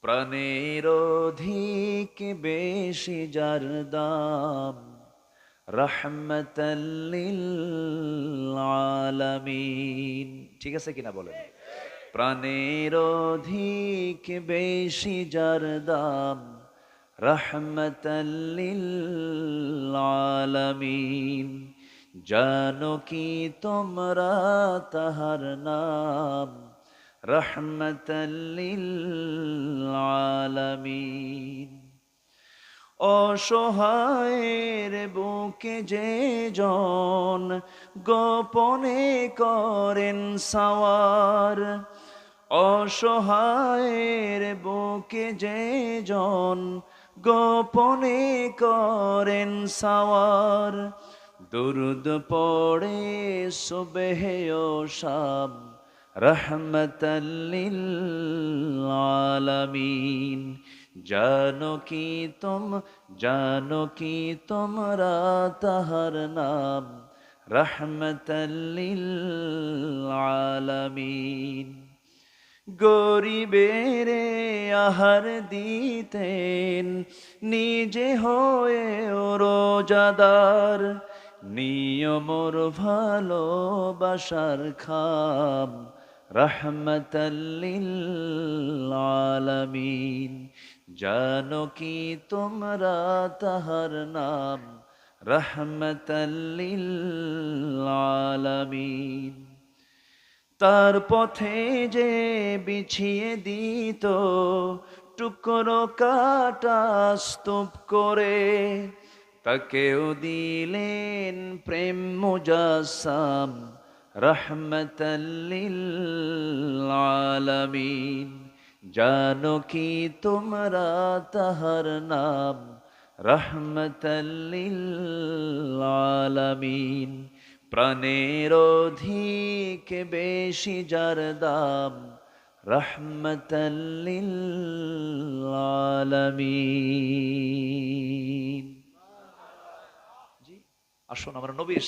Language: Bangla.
প্রাণের অধিক বেশি যার দাম, রাহমাতাল লিল আলামিন। ঠিক আছে কিনা বলেন? প্রাণের অধিক বেশি যার দাম, রাহমাতাল লিল আলামিন। জানো কি তোমরা তাহার নাম, রাহমাতাল লিল আলামিন। অসহায়ের বুকে যে জন গোপনে করেন সাওয়ার, অসহায়ের বুকে যে জন গোপনে করেন সাওয়ার, দুরুদ পড়ে সুবহে ও শাম, রাহমাতাল লিল আলামিন। জানো কি তোমরা তাহার নাম, রাহমাতাল লিল আলামিন। গরিবেরে আহার দিতেন নিজে হয়ে রোজাদার, নিয়মর ভালোবাসার খাম, রাহমাতাল লিল আলামিন। জানো কি তোমরা তাহার নাম, রাহমাতাল লিল আলামিন। তার পথে যে বিছিয়ে দিত টুকরো কাটা স্তূপ করে, তাকেও দিলেন প্রেম মুজাসসাম, রাহমাতাল লিল আলামিন। জানো কি তোমরা তাহার নাম, রাহমাতাল লিল আলামিন। প্রাণের অধিক বেশি যার দাম, রাহমাতাল লিল আলামিন। জি, আসুন আমরা নবীর